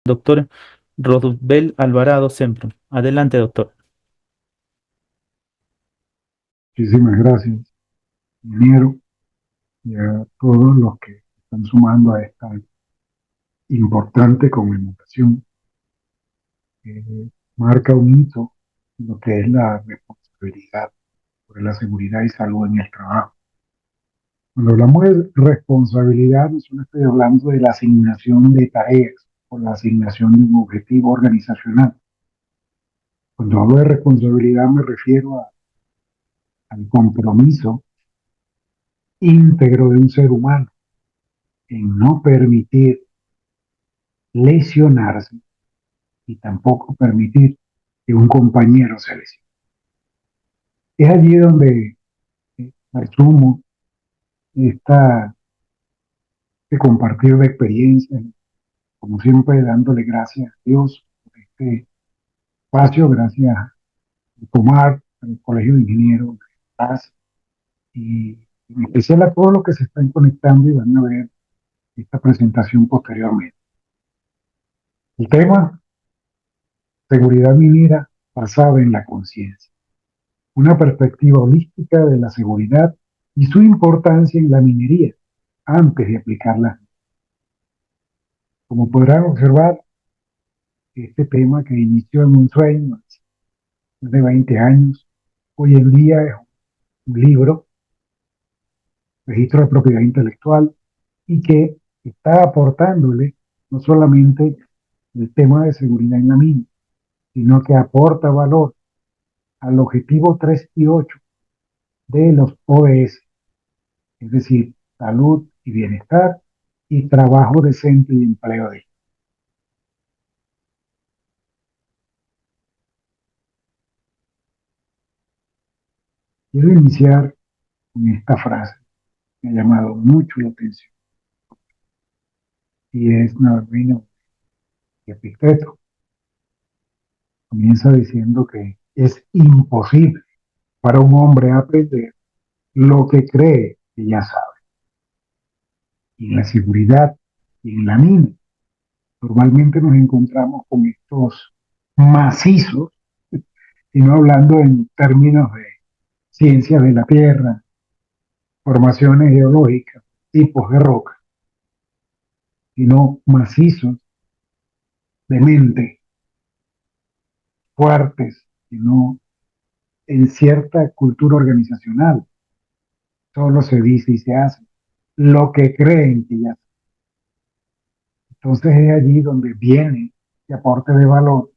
doctor Rodbel Alvarado Sempron. Adelante, doctor. Muchísimas gracias, ingeniero, y a todos los que están sumando a esta importante conmemoración que marca un hito en lo que es la responsabilidad por la seguridad y salud en el trabajo. Cuando hablamos de responsabilidad, no solo estoy hablando de la asignación de tareas o la asignación de un objetivo organizacional. Cuando hablo de responsabilidad me refiero al compromiso íntegro de un ser humano en no permitir lesionarse y tampoco permitir que un compañero se lesione. Es allí donde asumo esta, este compartir de experiencias, como siempre dándole gracias a Dios por este espacio, gracias a Tomar, al Colegio de Ingenieros de Paz, y en especial a todos los que se están conectando y van a ver esta presentación posteriormente. El tema, seguridad minera basada en la conciencia, una perspectiva holística de la seguridad y su importancia en la minería antes de aplicarla. Como podrán observar, este tema que inició en un sueño hace más de 20 años, hoy en día es un libro, registro de propiedad intelectual, y que está aportándole no solamente el tema de seguridad en la mina, sino que aporta valor al objetivo 3 y 8 de los ODS, es decir, salud y bienestar y trabajo decente y empleo digno. Quiero iniciar con esta frase que me ha llamado mucho la atención y es Navarino de Epicteto. Comienza diciendo que es imposible para un hombre aprender lo que cree que ya sabe. Y en la seguridad y en la mina, normalmente nos encontramos con estos macizos, y no hablando en términos de ciencias de la Tierra, formaciones geológicas, tipos de roca, sino macizos de mente, fuertes, sino en cierta cultura organizacional. Solo se dice y se hace lo que creen que ya. Entonces es allí donde viene este aporte de valor,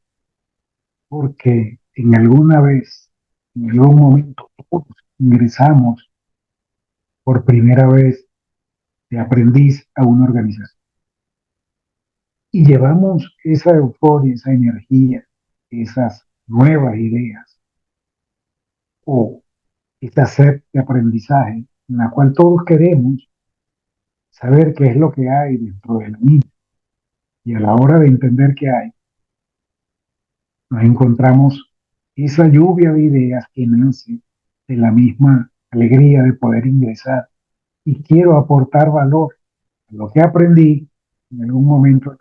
porque en alguna vez, en algún momento, todos ingresamos por primera vez de aprendiz a una organización. Y llevamos esa euforia, esa energía, esas nuevas ideas o esta sed de aprendizaje en la cual todos queremos saber qué es lo que hay dentro de la misma. Y a la hora de entender qué hay, nos encontramos esa lluvia de ideas que nace de la misma alegría de poder ingresar y quiero aportar valor a lo que aprendí en algún momento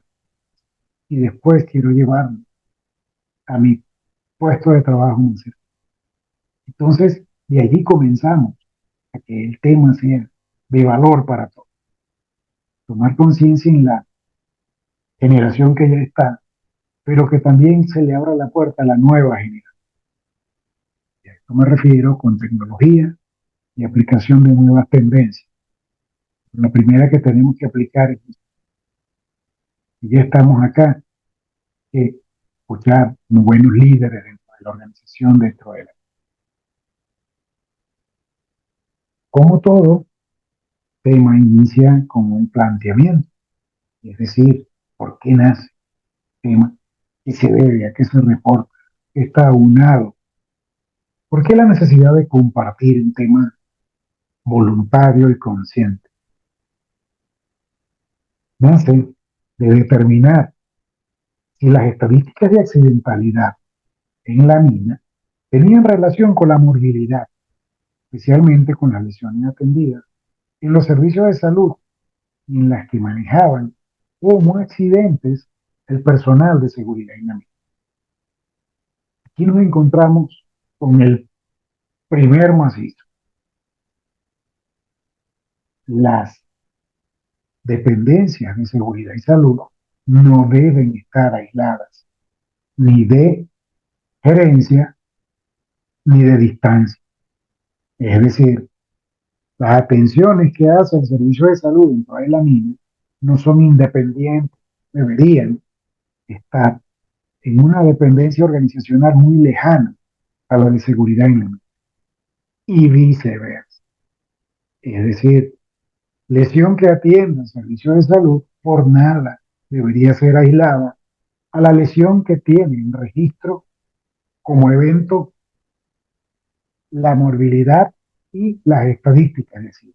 y después quiero llevarlo a mi puesto de trabajo. Entonces, de allí comenzamos a que el tema sea de valor para todos. Tomar conciencia en la generación que ya está, pero que también se le abra la puerta a la nueva generación. A esto me refiero con tecnología y aplicación de nuevas tendencias. La primera que tenemos que aplicar es, y ya estamos acá, que escuchar buenos líderes dentro de la organización, dentro de la... Como todo tema inicia con un planteamiento, es decir, ¿por qué nace el tema? ¿Qué se debe? ¿A qué se reporta? ¿Qué está aunado? ¿Por qué la necesidad de compartir un tema voluntario y consciente? Nace de determinar si las estadísticas de accidentalidad en la mina tenían relación con la morbilidad, especialmente con las lesiones atendidas en los servicios de salud en las que manejaban como accidentes el personal de seguridad en la misma. Aquí nos encontramos con el primer macizo. Las dependencias de seguridad y salud no deben estar aisladas ni de gerencia ni de distancia. Es decir, las atenciones que hace el servicio de salud dentro de la mina no son independientes, deberían estar en una dependencia organizacional muy lejana a la de seguridad en la mina y viceversa. Es decir, lesión que atienda el servicio de salud por nada debería ser aislada a la lesión que tiene en registro como evento la morbilidad y las estadísticas. Es decir,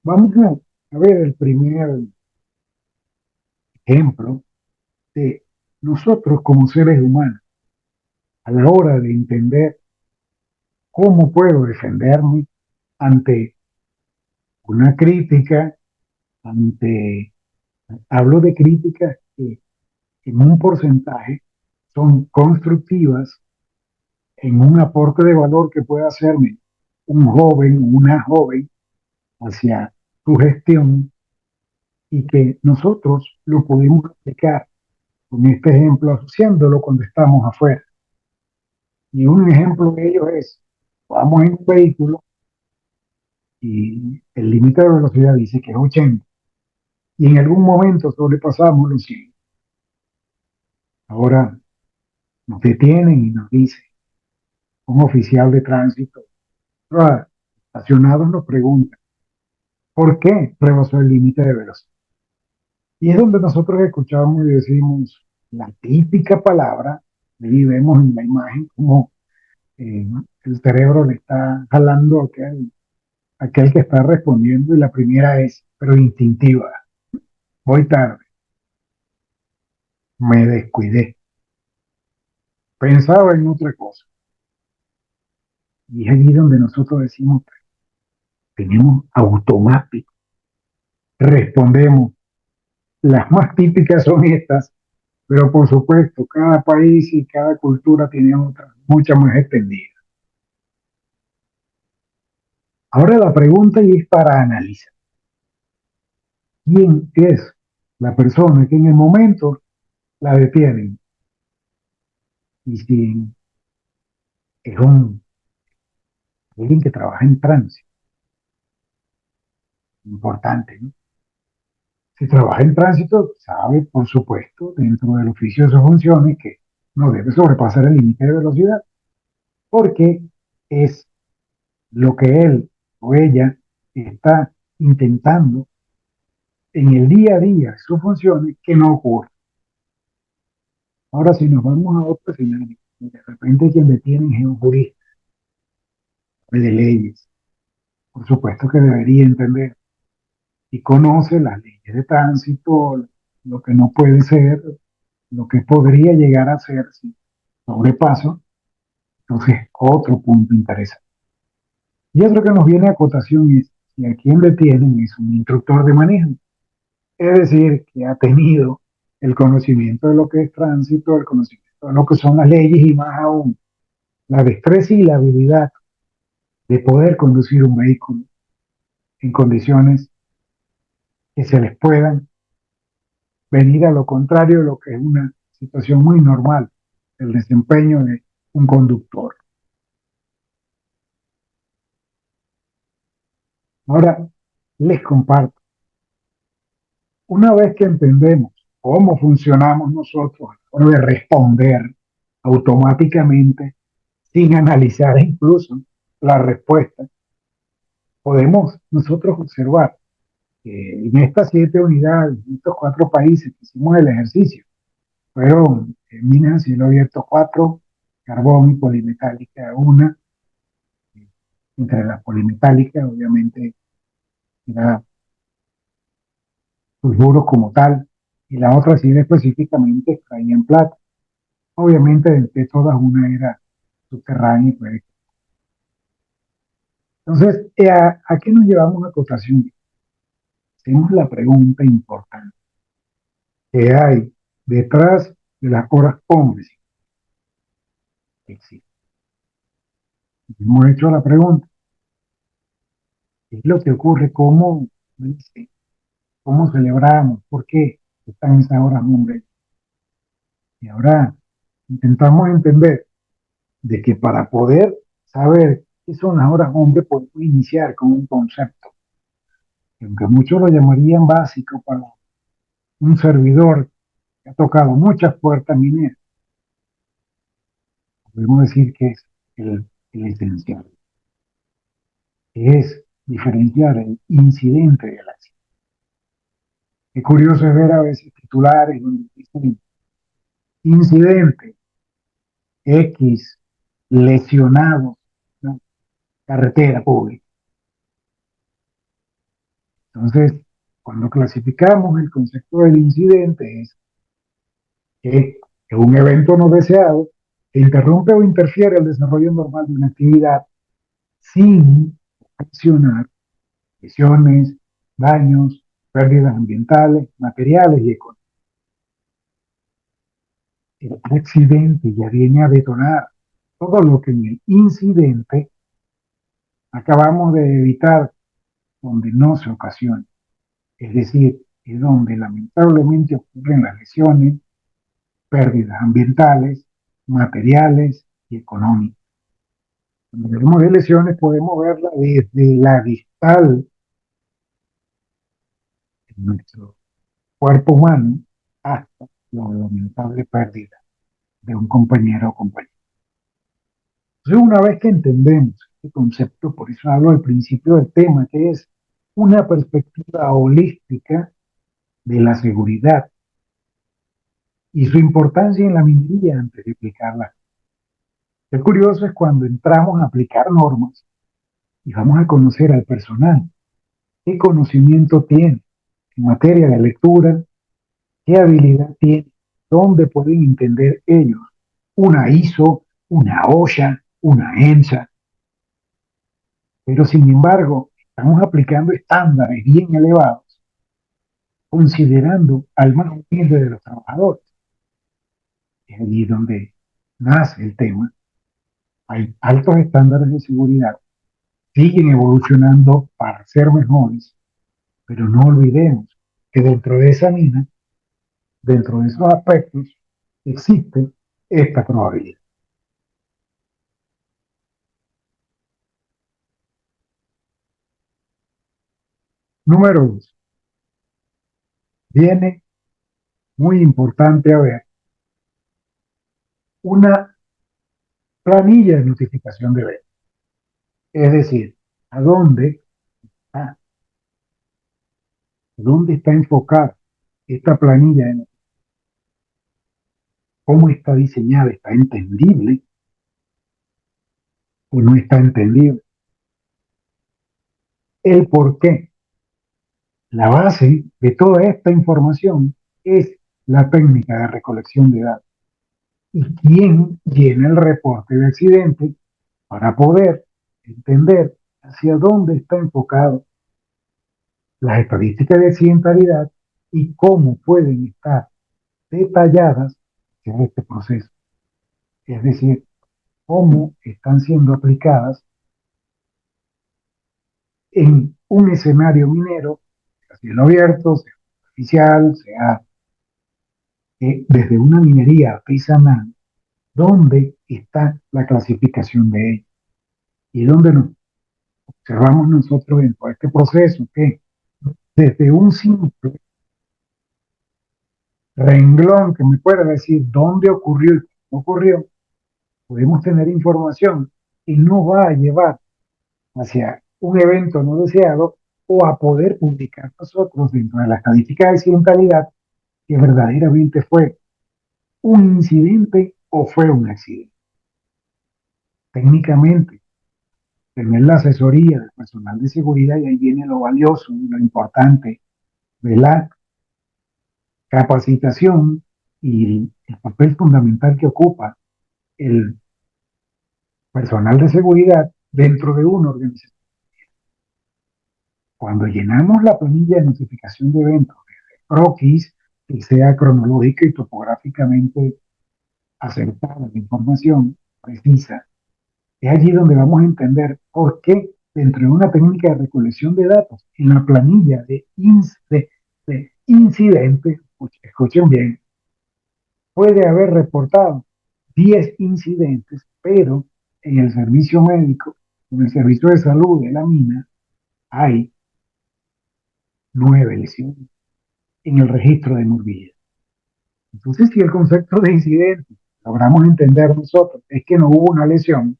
vamos a ver el primer ejemplo de nosotros como seres humanos a la hora de entender cómo puedo defenderme ante una crítica, ante, hablo de críticas que en un porcentaje son constructivas en un aporte de valor que pueda hacerme un joven o una joven hacia su gestión y que nosotros lo pudimos aplicar con este ejemplo asociándolo cuando estamos afuera. Y un ejemplo de ello es, vamos en un vehículo y el límite de velocidad dice que es 80 y en algún momento sobrepasamos los 100. Ahora nos detienen y nos dice un oficial de tránsito, estacionados nos pregunta, ¿por qué rebasó el límite de velocidad? Y es donde nosotros escuchamos y decimos la típica palabra, y vemos en la imagen como eh, el cerebro le está jalando a aquel que está respondiendo y la primera es, pero instintiva, voy tarde, me descuidé, pensaba en otra cosa. Y es allí donde nosotros decimos, tenemos automático, respondemos. Las más típicas son estas, pero por supuesto, cada país y cada cultura tiene otras, muchas más extendidas. Ahora la pregunta y es para analizar. ¿Quién es la persona que en el momento la detienen? Y si es alguien que trabaja en tránsito, importante, ¿no? Si trabaja en tránsito, sabe, por supuesto, dentro del oficio de sus funciones, que no debe sobrepasar el límite de velocidad, porque es lo que él o ella está intentando en el día a día, sus funciones, que no ocurre. Ahora, si nos vamos a otro escenario, de repente quien detiene es un jurista de leyes, por supuesto que debería entender y conoce las leyes de tránsito, lo que no puede ser, lo que podría llegar a ser si sobrepaso. Entonces, otro punto interesante. Y otro que nos viene a acotación es si a quien detienen es un instructor de manejo, es decir, que ha tenido el conocimiento de lo que es tránsito, el conocimiento de lo que son las leyes y más aún la destreza y la habilidad de poder conducir un vehículo en condiciones que se les puedan venir a lo contrario de lo que es una situación muy normal del desempeño de un conductor. Ahora, les comparto, una vez que entendemos cómo funcionamos nosotros a la hora de responder automáticamente, sin analizar incluso la respuesta, podemos nosotros observar que en estas 7 unidades, en estos 4 países que hicimos el ejercicio, fueron minas a cielo abierto 4, carbón y polimetálica 1. Entre las polimetálicas, obviamente, era sulfuro como tal, y la otra sí específicamente extraían en plata. Obviamente, de todas una era subterránea y pues. Entonces, ¿a qué nos llevamos a cotación? hacemos la pregunta importante que hay detrás de las horas hombres que existen. Hemos hecho la pregunta, ¿qué es lo que ocurre? ¿Cómo celebramos? ¿Por qué están esas horas hombres? Y ahora intentamos entender de que para poder saber qué son las horas hombres, podemos iniciar con un concepto, que aunque muchos lo llamarían básico para un servidor que ha tocado muchas puertas mineras, podemos decir que es el esencial, que es diferenciar el incidente del accidente. Qué curioso es ver a veces titulares donde dicen incidente X lesionado, ¿no? Carretera pública. Entonces, cuando clasificamos el concepto del incidente es que es un evento no deseado que interrumpe o interfiere el desarrollo normal de una actividad sin ocasionar lesiones, daños, pérdidas ambientales, materiales y económicas. El accidente ya viene a detonar todo lo que en el incidente acabamos de evitar donde no se ocasiona. Es decir, es donde lamentablemente ocurren las lesiones, pérdidas ambientales, materiales y económicas. Cuando hablamos de lesiones podemos verla desde la distal en nuestro cuerpo humano hasta la lamentable pérdida de un compañero o compañera. Entonces, una vez que entendemos este concepto, por eso hablo al principio del tema, que es una perspectiva holística de la seguridad y su importancia en la minería antes de aplicarla. Qué curioso es cuando entramos a aplicar normas y vamos a conocer al personal, qué conocimiento tiene en materia de lectura, qué habilidad tiene, dónde pueden entender ellos una ISO, una OSHA, una EMSA, pero sin embargo estamos aplicando estándares bien elevados, considerando al más humilde de los trabajadores. Es allí donde nace el tema. Hay altos estándares de seguridad, siguen evolucionando para ser mejores, pero no olvidemos que dentro de esa mina, dentro de esos aspectos, existe esta probabilidad. Número dos, viene muy importante a ver una planilla de notificación de venta. Es decir, ¿a dónde está enfocada esta planilla? ¿Cómo está diseñada? ¿Está entendible o no está entendible? El por qué. La base de toda esta información es la técnica de recolección de datos. ¿Y quién llena el reporte de accidente para poder entender hacia dónde está enfocado las estadísticas de accidentalidad y cómo pueden estar detalladas en este proceso? Es decir, cómo están siendo aplicadas en un escenario minero, sea cielo abierto, sea oficial, sea desde una minería artesanal, dónde está la clasificación de ella y dónde nos observamos nosotros en todo este proceso, que desde un simple renglón que me pueda decir dónde ocurrió y cómo ocurrió, podemos tener información y no va a llevar hacia un evento no deseado o a poder publicar nosotros dentro de la estadística de accidentalidad que verdaderamente fue un incidente o fue un accidente. Técnicamente, tener la asesoría del personal de seguridad y ahí viene lo valioso y lo importante de la capacitación y el papel fundamental que ocupa el personal de seguridad dentro de una organización. Cuando llenamos la planilla de notificación de eventos de croquis, que sea cronológica y topográficamente acertada la información precisa, es allí donde vamos a entender por qué dentro de una técnica de recolección de datos, en la planilla de incidentes, escuchen bien, puede haber reportado 10 incidentes, pero en el servicio médico, en el servicio de salud de la mina, hay 9 lesiones en el registro de morbilidad. Entonces, si el concepto de incidente logramos entender nosotros es que no hubo una lesión,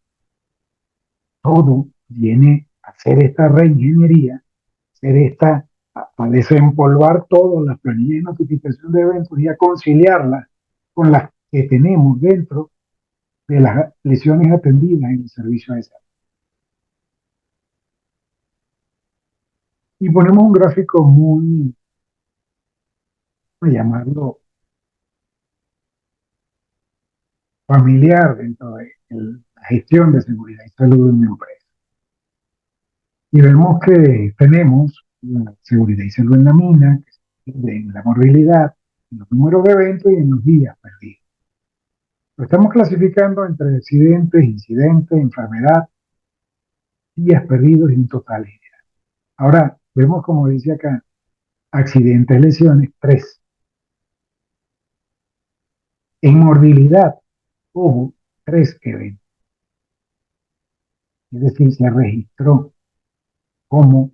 todo viene a hacer esta reingeniería, hacer a desempolvar todas las planillas de notificación de eventos y a conciliarlas con las que tenemos dentro de las lesiones atendidas en el servicio de salud. Y ponemos un gráfico muy, a llamarlo, familiar dentro de la gestión de seguridad y salud en una empresa. Y vemos que tenemos la seguridad y salud en la mina, en la morbilidad, en los números de eventos y en los días perdidos. Lo estamos clasificando entre accidentes, incidentes, enfermedad, días perdidos y un total general. Ahora, vemos como dice acá, accidentes, lesiones, 3. En morbilidad hubo 3 eventos. Es decir, se registró como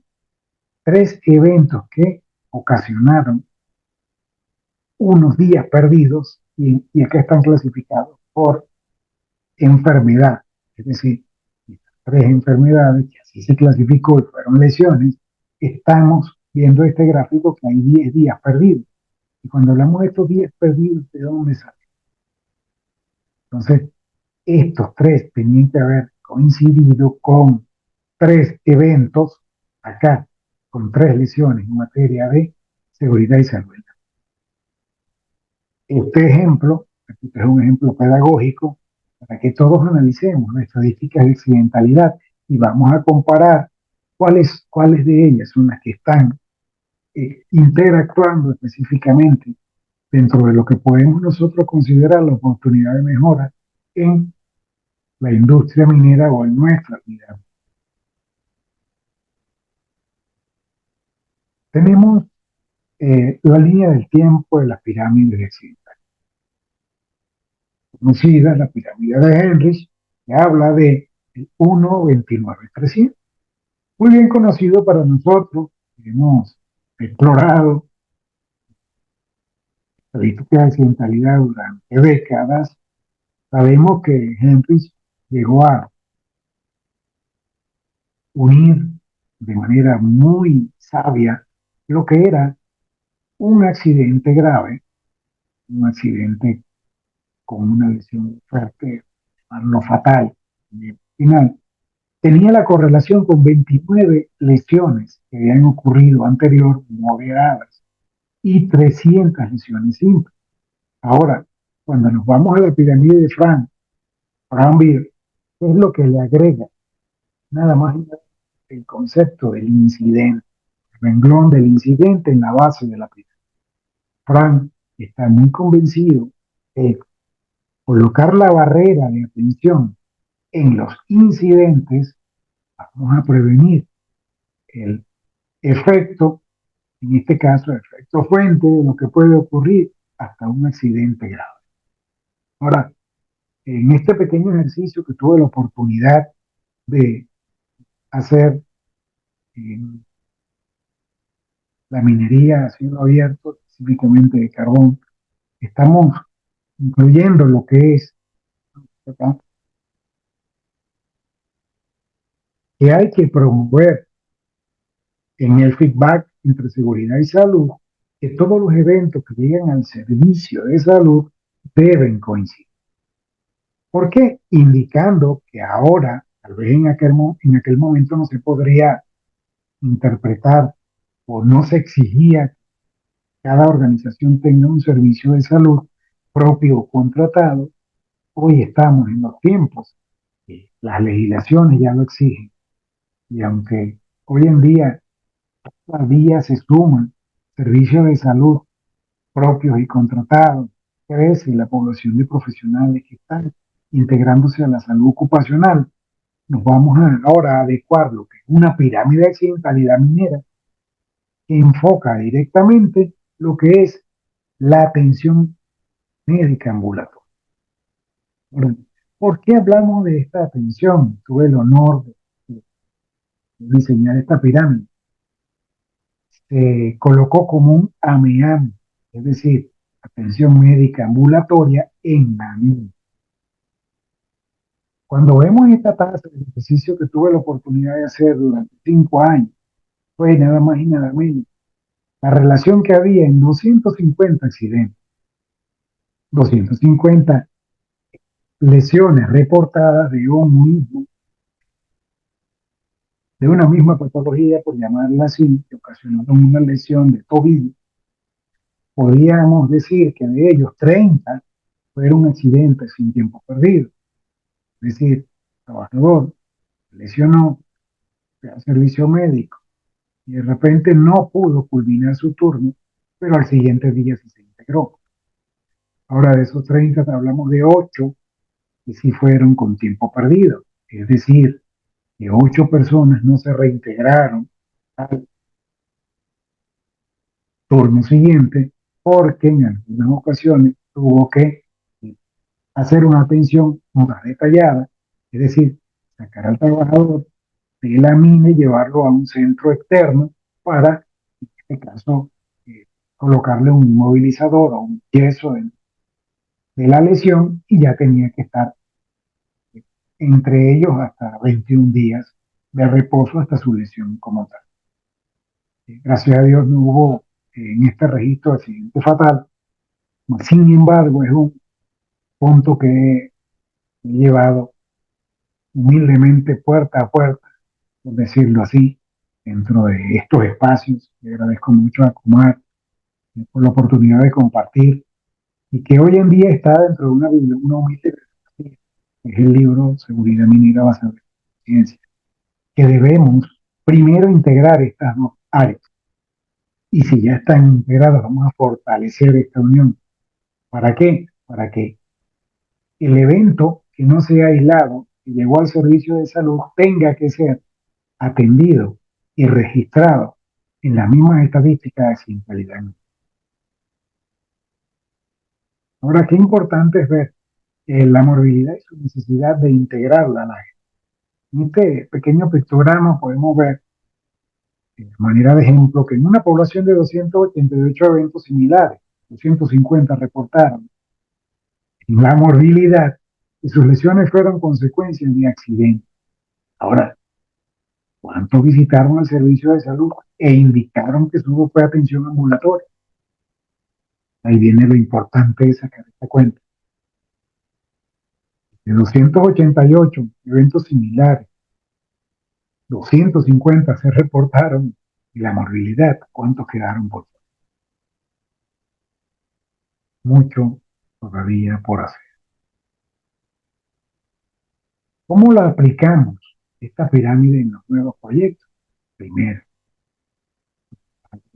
3 eventos que ocasionaron unos días perdidos y acá están clasificados por enfermedad. Es decir, estas 3 enfermedades que así se clasificó y fueron lesiones, estamos viendo este gráfico que hay 10 días perdidos. Y cuando hablamos de estos 10 perdidos, ¿de dónde salen? Entonces, estos 3 tenían que haber coincidido con 3 eventos acá, con 3 lesiones en materia de seguridad y salud. Este ejemplo, este es un ejemplo pedagógico para que todos analicemos las estadísticas de accidentalidad y vamos a comparar cuáles de ellas son las que están interactuando específicamente dentro de lo que podemos nosotros considerar la oportunidad de mejora en la industria minera o en nuestra vida. Tenemos la línea del tiempo de las pirámides de accidentes conocida, la pirámide de Heinrich, que habla de 1,29,300. Muy bien conocido para nosotros, que hemos explorado estadísticas de accidentalidad durante décadas. Sabemos que Heinrich llegó a unir de manera muy sabia lo que era un accidente grave, un accidente con una lesión fuerte, no fatal, final, tenía la correlación con 29 lesiones que habían ocurrido anterior, moderadas, y 300 lesiones simples. Ahora, cuando nos vamos a la pirámide de Frank Beer, ¿qué es lo que le agrega? Nada más el concepto del incidente, el renglón del incidente en la base de la pirámide. Frank está muy convencido de colocar la barrera de atención en los incidentes, vamos a prevenir el efecto, en este caso, efecto fuente de lo que puede ocurrir hasta un accidente grave. Ahora, en este pequeño ejercicio que tuve la oportunidad de hacer en la minería a cielo abierto, específicamente de carbón, estamos incluyendo lo que es acá, que hay que promover en el feedback entre seguridad y salud, que todos los eventos que llegan al servicio de salud deben coincidir. ¿Por qué? Indicando que ahora, tal vez en aquel momento no se podría interpretar o no se exigía que cada organización tenga un servicio de salud propio o contratado. Hoy estamos en los tiempos que las legislaciones ya lo exigen. Y aunque hoy en día Cada día se suman servicios de salud propios y contratados. Crece la población de profesionales que están integrándose a la salud ocupacional. Nos vamos ahora a adecuar lo que es una pirámide de accidentalidad minera que enfoca directamente lo que es la atención médica ambulatoria. Ahora, ¿por qué hablamos de esta atención? Tuve el honor de diseñar esta pirámide. Se colocó como un AMEAM, es decir, atención médica ambulatoria en la AMI. Cuando vemos esta tasa de ejercicio que tuve la oportunidad de hacer durante 5 años, fue nada más y nada menos la relación que había en 250 accidentes, 250 lesiones reportadas de una misma patología, por llamarla así, que ocasionaron una lesión de tobillo. Podríamos decir que de ellos 30 fueron accidentes sin tiempo perdido. Es decir, el trabajador lesionó, fue al servicio médico y de repente no pudo culminar su turno, pero al siguiente día sí se integró. Ahora de esos 30 hablamos de 8 que sí fueron con tiempo perdido. Es decir, que 8 personas no se reintegraron al turno siguiente porque en algunas ocasiones tuvo que hacer una atención más detallada, es decir, sacar al trabajador de la mina y llevarlo a un centro externo para, en este caso, eh, colocarle un inmovilizador o un yeso de la lesión y ya tenía que estar entre ellos hasta 21 días de reposo hasta su lesión como tal. Gracias a Dios no hubo en este registro accidente fatal. Sin embargo, es un punto que he llevado humildemente puerta a puerta, por decirlo así, dentro de estos espacios. Le agradezco mucho a Kumar por la oportunidad de compartir y que hoy en día está dentro de una humilde bibliografía, que es el libro Seguridad Minera basada en ciencia, que debemos primero integrar estas dos áreas. Y si ya están integradas, vamos a fortalecer esta unión. ¿Para qué? Para que el evento que no sea aislado, que llegó al servicio de salud, tenga que ser atendido y registrado en las mismas estadísticas de accidentalidad. Ahora, qué importante es ver la morbilidad y su necesidad de integrarla a la gente. En este pequeño pictograma podemos ver, de manera de ejemplo, que en una población de 288 eventos similares, 250 reportaron la morbilidad y sus lesiones fueron consecuencias de accidentes. Ahora, ¿cuántos visitaron el servicio de salud e indicaron que su fue atención ambulatoria? Ahí viene lo importante de sacar esta cuenta. De 288 eventos similares, 250 se reportaron y la morbilidad, ¿cuántos quedaron por fuera? Mucho todavía por hacer. ¿Cómo la aplicamos esta pirámide en los nuevos proyectos? Primero,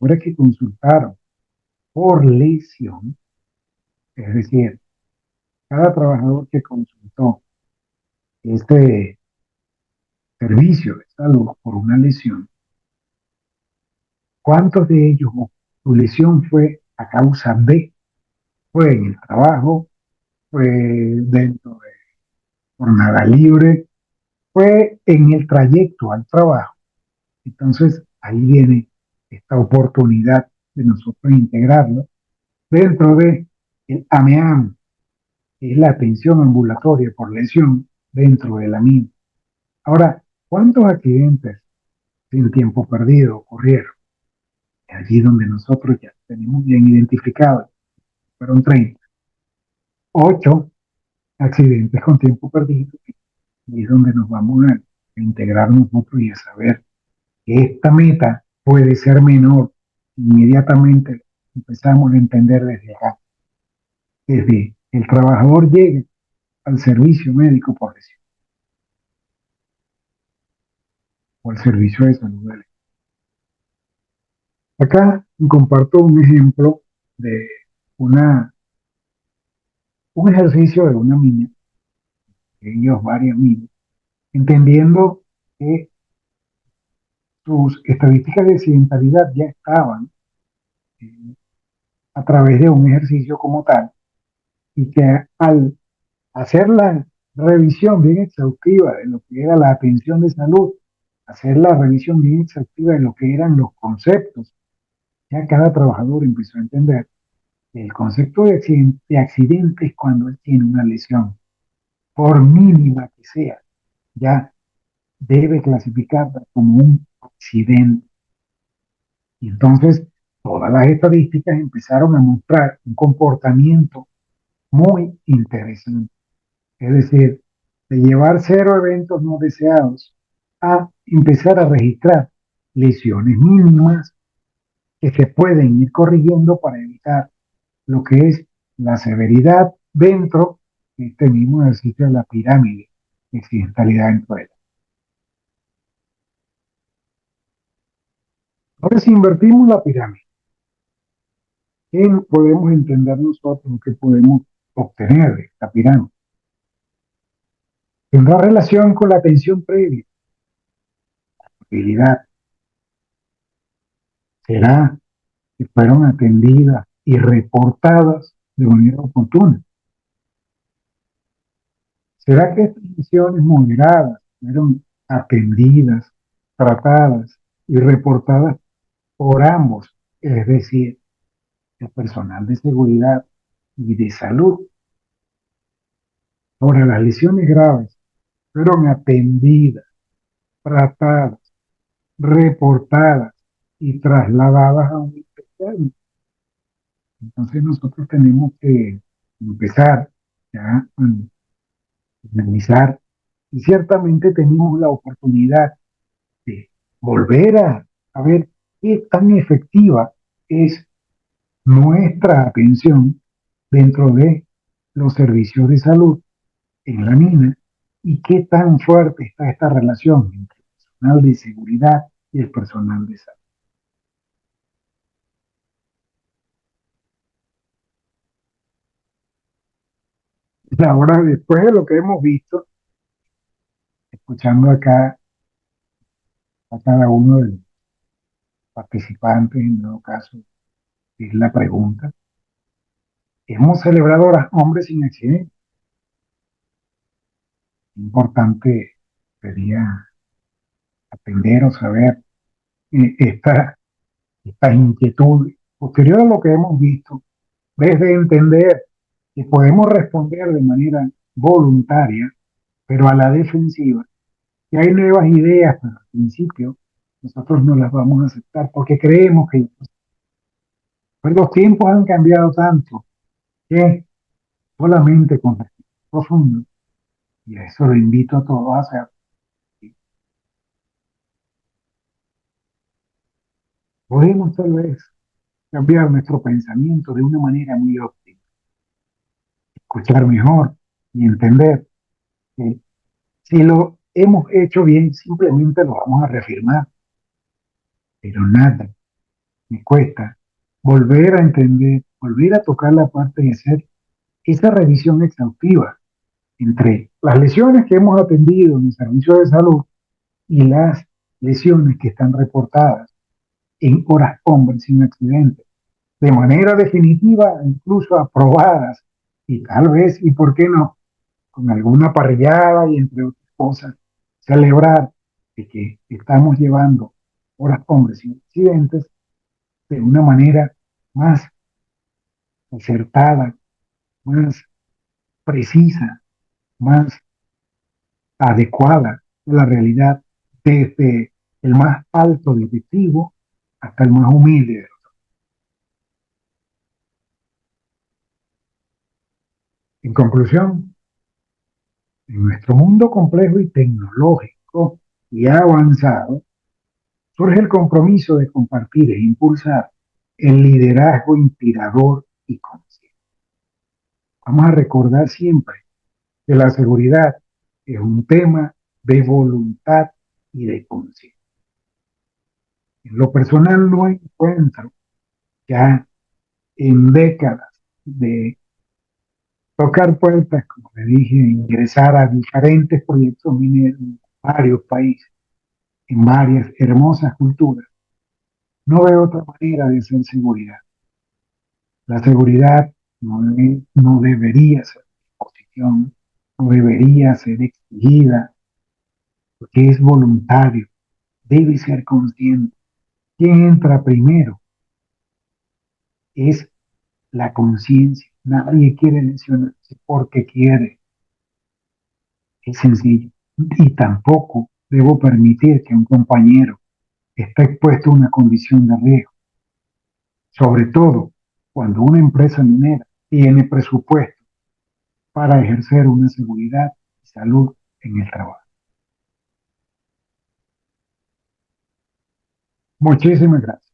ahora que consultaron por lesión, es decir, cada trabajador que consultó este servicio de salud por una lesión, ¿cuántos de ellos su lesión fue a causa de? Fue en el trabajo, fue dentro de jornada libre, fue en el trayecto al trabajo. Entonces, ahí viene esta oportunidad de nosotros integrarlo dentro de el AMEAM, que es la atención ambulatoria por lesión dentro de la MIN. Ahora, ¿cuántos accidentes sin tiempo perdido ocurrieron? Allí donde nosotros ya tenemos bien identificados, fueron 30. 8 accidentes con tiempo perdido, y es donde nos vamos a integrar nosotros y a saber que esta meta puede ser menor. Inmediatamente empezamos a entender desde acá, desde el trabajador llega al servicio médico por lesión o al servicio de salud. Acá comparto un ejemplo de una, un ejercicio de una niña, ellos varias niñas, entendiendo que sus estadísticas de accidentalidad ya estaban eh, a través de un ejercicio como tal, y que al hacer la revisión bien exhaustiva de lo que era la atención de salud, hacer la revisión bien exhaustiva de lo que eran los conceptos, ya cada trabajador empezó a entender que el concepto de accidente es cuando él tiene una lesión, por mínima que sea, ya debe clasificarla como un accidente. Y entonces todas las estadísticas empezaron a mostrar un comportamiento muy interesante. Es decir, de llevar cero eventos no deseados a empezar a registrar lesiones mínimas que se pueden ir corrigiendo para evitar lo que es la severidad dentro de este mismo ejercicio de la pirámide de accidentalidad dentro de ella. Ahora, si invertimos la pirámide, ¿qué podemos entender nosotros que podemos obtener de esta pirámide? Tendrá relación con la atención previa, habilidad. Será que fueron atendidas y reportadas de manera oportuna. ¿Será que estas lesiones moderadas fueron atendidas, tratadas y reportadas por ambos, es decir, el personal de seguridad y de salud? Ahora, las lesiones graves fueron atendidas, tratadas, reportadas y trasladadas a un especial. Entonces nosotros tenemos que empezar ya a analizar y ciertamente tenemos la oportunidad de volver a ver qué tan efectiva es nuestra atención dentro de los servicios de salud en la mina y qué tan fuerte está esta relación entre el personal de seguridad y el personal de salud. Ahora, después de lo que hemos visto, escuchando acá a cada uno de los participantes, en todo caso, es la pregunta. Hemos celebrado a hombres sin accidente. Importante sería atender o saber esta, estas inquietudes. Posterior a lo que hemos visto, desde entender que podemos responder de manera voluntaria, pero a la defensiva, que hay nuevas ideas, pero al principio nosotros no las vamos a aceptar porque creemos que pues, los tiempos han cambiado tanto que solamente con respeto profundo, y a eso lo invito a todos a hacer, podemos tal vez cambiar nuestro pensamiento de una manera muy óptima, escuchar mejor y entender que si lo hemos hecho bien, simplemente lo vamos a reafirmar, pero nada me cuesta volver a entender, volver a tocar la parte de hacer esa revisión exhaustiva entre las lesiones que hemos atendido en el servicio de salud y las lesiones que están reportadas en horas hombres sin accidentes, de manera definitiva, incluso aprobadas, y tal vez, y por qué no, con alguna parrillada y entre otras cosas, celebrar de que estamos llevando horas hombres sin accidentes de una manera más acertada, más precisa, más adecuada a la realidad, desde el más alto directivo hasta el más humilde. En conclusión, en nuestro mundo complejo y tecnológico y avanzado, surge el compromiso de compartir e impulsar el liderazgo inspirador y consciente. Vamos a recordar siempre que la seguridad es un tema de voluntad y de conciencia. En lo personal no encuentro ya en décadas de tocar puertas, como le dije, ingresar a diferentes proyectos mineros en varios países, en varias hermosas culturas. No veo otra manera de hacer seguridad. La seguridad no debería ser imposición, no debería ser exigida, porque es voluntario, debe ser consciente. ¿Quién entra primero? Es la conciencia. Nadie quiere lesionarse porque quiere. Es sencillo. Y tampoco debo permitir que un compañero esté expuesto a una condición de riesgo, sobre todo cuando una empresa minera tiene presupuesto para ejercer una seguridad y salud en el trabajo. Muchísimas gracias.